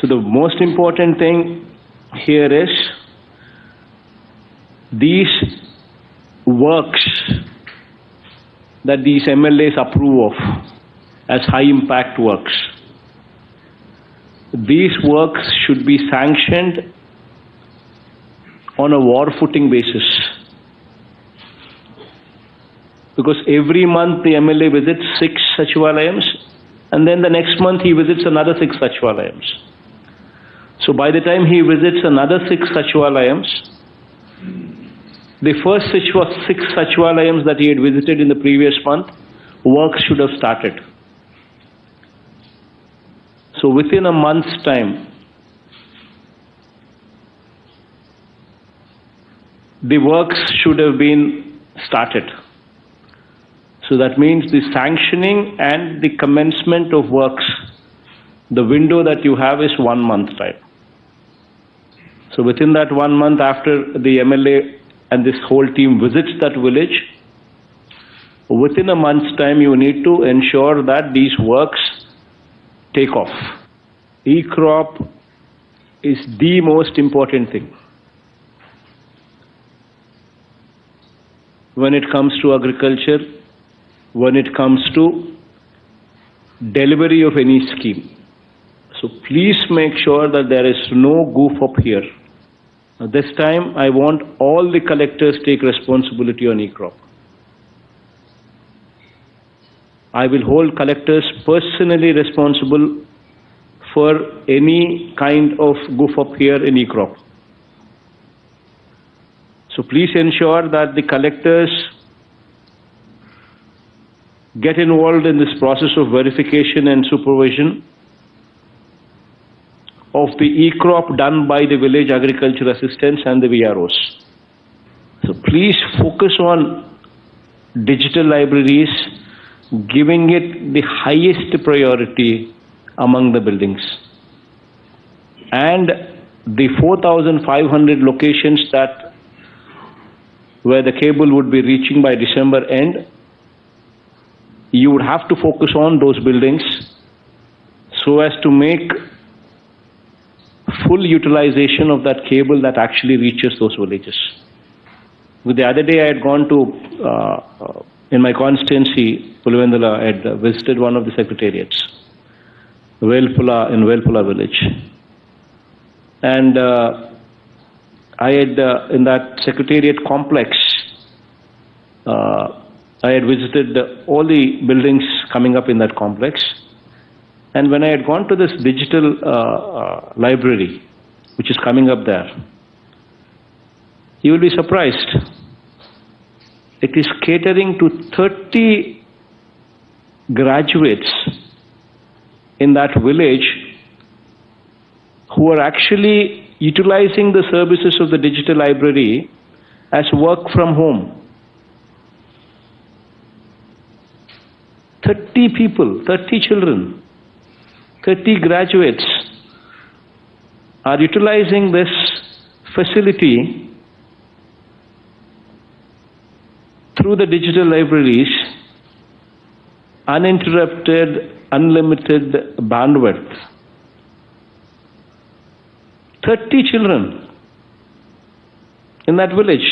So the most important thing here is these works that these MLAs approve of as high impact works. These works should be sanctioned on a war footing basis. Because every month the MLA visits 6 Sachivalayams, and then the next month he visits another 6 Sachivalayams. So by the time he visits another 6 Sachivalayams, the first 6 Sachivalayams that he had visited in the previous month, work should have started. So within a month's time, the works should have been started. So that means the sanctioning and the commencement of works, the window that you have is 1 month time. So within that 1 month after the MLA and this whole team visits that village, within a month's time you need to ensure that these works take off. E-crop is the most important thing when it comes to agriculture, when it comes to delivery of any scheme. So please make sure that there is no goof up here. Now this time I want all the collectors take responsibility on e-crop. I will hold collectors personally responsible for any kind of goof up here in e-crop. So please ensure that the collectors get involved in this process of verification and supervision of the e-crop done by the village agriculture assistants and the VROs. So please focus on digital libraries, giving it the highest priority among the buildings. And the 4,500 locations that where the cable would be reaching by December end, you would have to focus on those buildings so as to make full utilization of that cable that actually reaches those villages. The other day I had gone to, in my constituency, Pulivendula, I had visited one of the secretariats, in Velpula village. And I had, in that secretariat complex, I had visited all the buildings coming up in that complex. And when I had gone to this digital library, which is coming up there, you will be surprised. It is catering to 30 graduates in that village who are actually utilizing the services of the digital library as work from home. 30 people, 30 children, 30 graduates are utilizing this facility through the digital libraries, uninterrupted, unlimited bandwidth. 30 children in that village.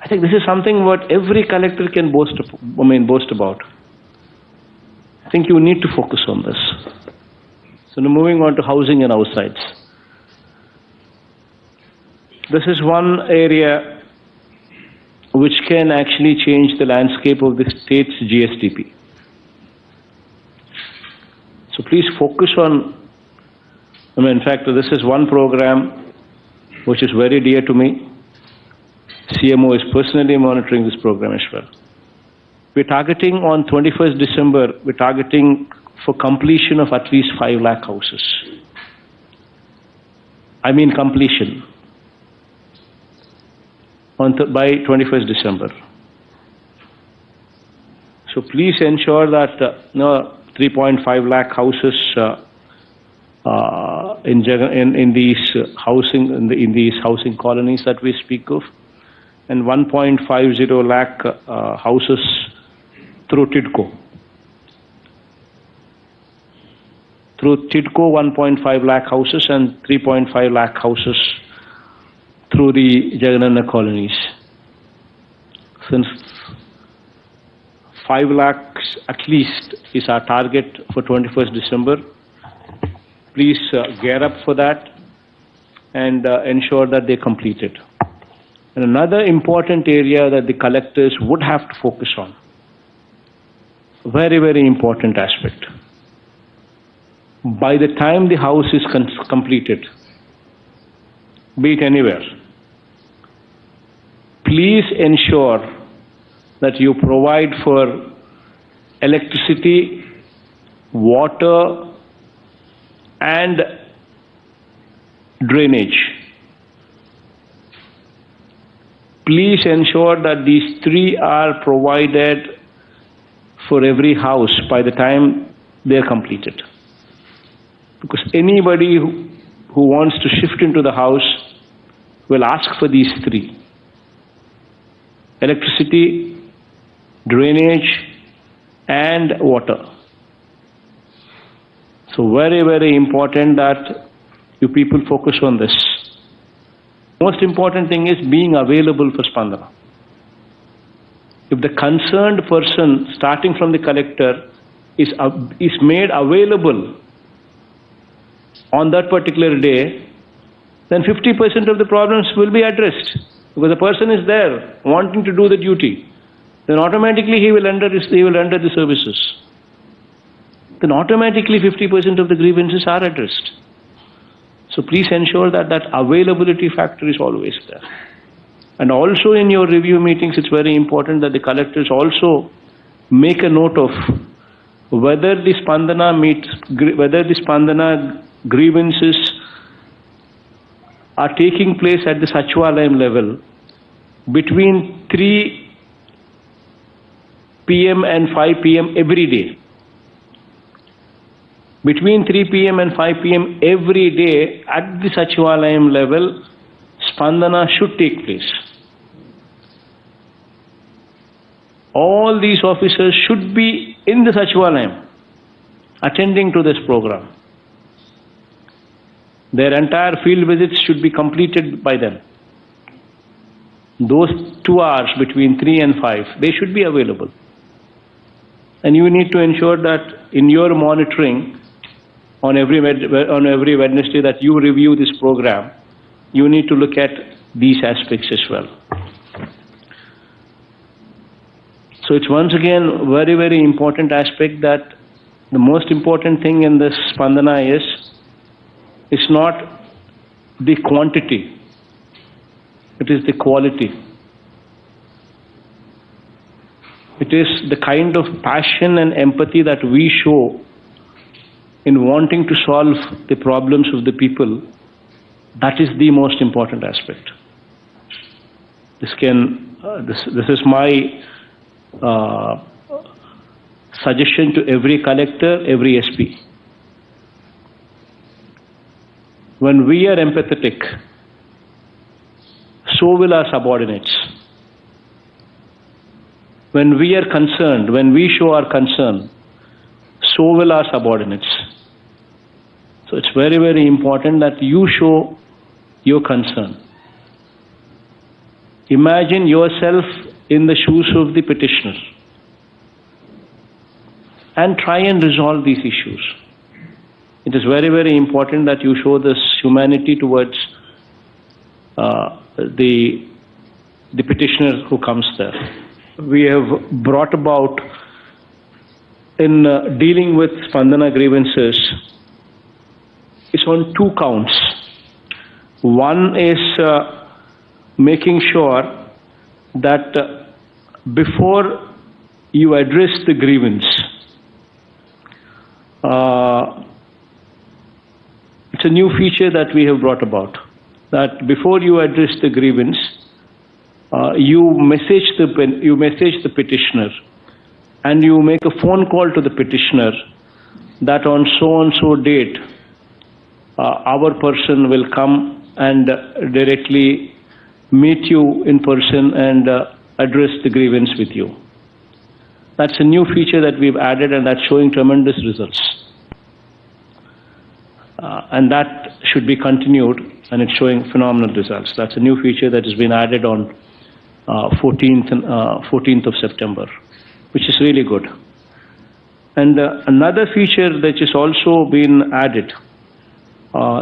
I think this is something what every collector can boast about. I think you need to focus on this. So now moving on to housing and house sites. This is one area which can actually change the landscape of the state's GSDP. So please focus on, in fact, this is one program which is very dear to me. CMO is personally monitoring this program as well. We're targeting on 21st December, we're targeting for completion of at least 5 lakh houses. I mean completion by 21st December. So please ensure that 3.5 lakh houses in these housing colonies that we speak of, and 1.50 lakh houses through TIDCO. through TIDCO 1.5 lakh houses and 3.5 lakh houses through the Jagannath colonies. Since 5 lakhs at least is our target for 21st December, please gear up for that and ensure that they complete it. And another important area that the collectors would have to focus on, very, very important aspect. By the time the house is completed, be it anywhere, please ensure that you provide for electricity, water, and drainage. Please ensure that these three are provided for every house by the time they are completed. Because anybody who wants to shift into the house will ask for these three: electricity, drainage, and water. So very, very important that you people focus on this. Most important thing is being available for Spandana. If the concerned person, starting from the collector, is made available on that particular day, then 50% of the problems will be addressed. Because the person is there wanting to do the duty, then automatically he will render the services. Then automatically 50% of the grievances are addressed. So please ensure that that availability factor is always there. And also in your review meetings, it's very important that the collectors also make a note of whether the Spandana grievances are taking place at the Sachivalayam level between 3 p.m. and 5 p.m. every day. Between 3 p.m. and 5 p.m. every day at the Sachivalayam level, Spandana should take place. All these officers should be in the Sachivalayam attending to this program. Their entire field visits should be completed by them. Those 2 hours between 3 and 5, they should be available. And you need to ensure that in your monitoring on every Wednesday that you review this program, you need to look at these aspects as well. So it's once again very, very important aspect that the most important thing in this Spandana is, it's not the quantity, it is the quality. It is the kind of passion and empathy that we show in wanting to solve the problems of the people. That is the most important aspect. This is my suggestion to every collector, every SP. When we are empathetic, so will our subordinates. When we are concerned, when we show our concern, so will our subordinates. So it's very, very important that you show your concern. Imagine yourself in the shoes of the petitioner and try and resolve these issues. It is very, very important that you show this humanity towards the petitioner who comes there. We have brought about, in dealing with Spandana grievances, it's on 2 counts. One is making sure that before you address the grievance, it's a new feature that we have brought about, that before you address the grievance, you message the petitioner and you make a phone call to the petitioner that on so and so date our person will come and directly meet you in person and address the grievance with you. That's a new feature that we've added, and that's showing tremendous results. and that should be continued, and it's showing phenomenal results. That's a new feature that has been added on 14th of September, which is really good. And another feature that is also been added,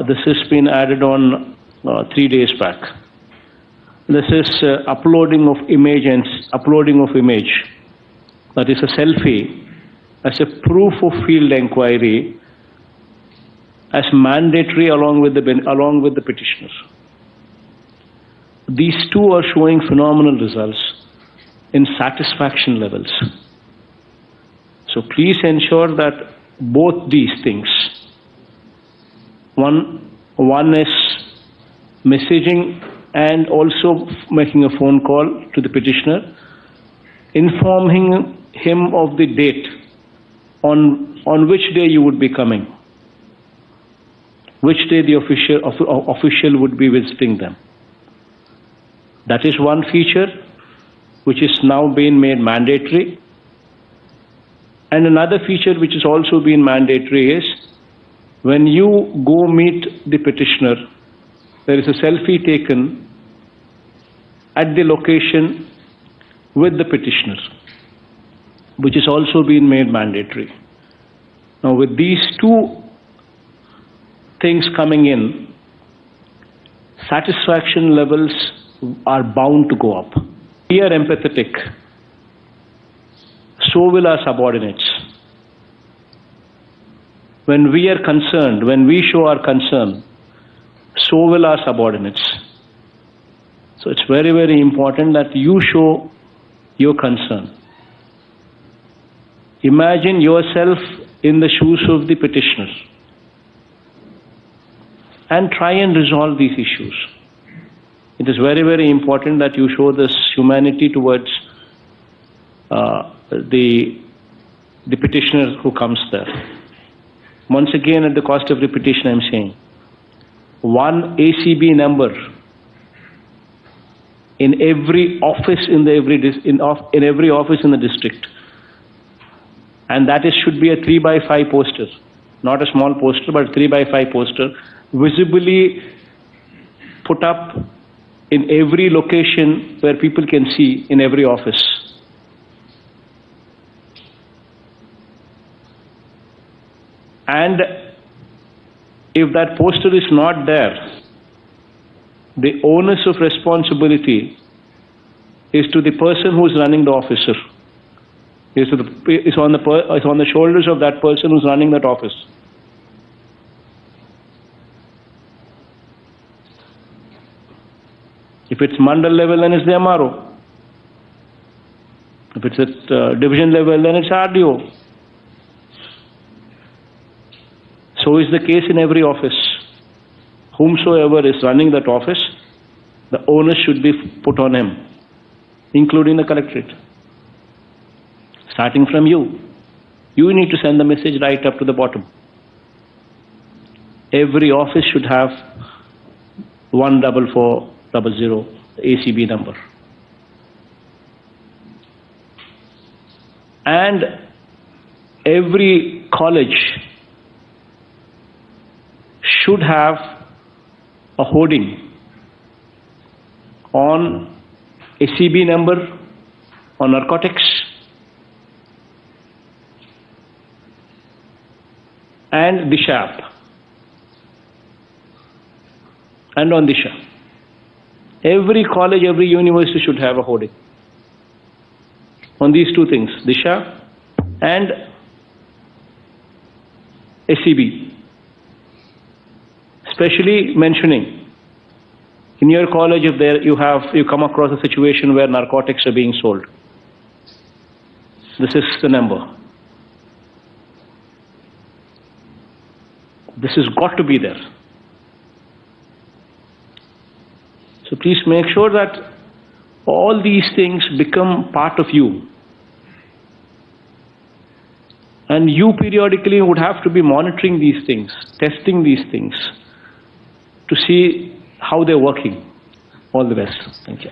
this has been added on 3 days back. This is uploading of image and uploading of image. That is a selfie as a proof of field inquiry as mandatory along with the petitioners. These two are showing phenomenal results in satisfaction levels. So please ensure that both these things, one is messaging and also making a phone call to the petitioner, informing him of the date on which day you would be coming, which day the official would be visiting them. That is one feature which is now being made mandatory. And another feature which is also being mandatory is when you go meet the petitioner, there is a selfie taken at the location with the petitioner, which is also being made mandatory. Now with these two things coming in, satisfaction levels are bound to go up. We are empathetic, so will our subordinates. When we are concerned, when we show our concern, so will our subordinates. So it's very, very important that you show your concern. Imagine yourself in the shoes of the petitioner and try and resolve these issues. It is very, very important that you show this humanity towards the petitioner who comes there. Once again, at the cost of repetition, I'm saying, one ACB number in every office in every office in the district, and that should be a 3x5 poster, not a small poster, but a 3x5 poster, visibly put up in every location where people can see in every office. And if that poster is not there, the onus of responsibility is to the person who is running the officer. Is on the shoulders of that person who is running that office. If it's mandal level, then it's the MRO. If it's at division level, then it's RDO. So is the case in every office. Whomsoever is running that office, the onus should be put on him, including the collectorate. Starting from you. You need to send the message right up to the bottom. Every office should have 14400 ACB number. And every college should have a hoarding on ACB number, on narcotics, and Disha app, and on Disha. Every college, every university should have a hoarding on these two things, Disha and ACB. Especially mentioning in your college if you come across a situation where narcotics are being sold. This is the number. This has got to be there. So please make sure that all these things become part of you. And you periodically would have to be monitoring these things, testing these things, to see how they're working. All the best. Thank you.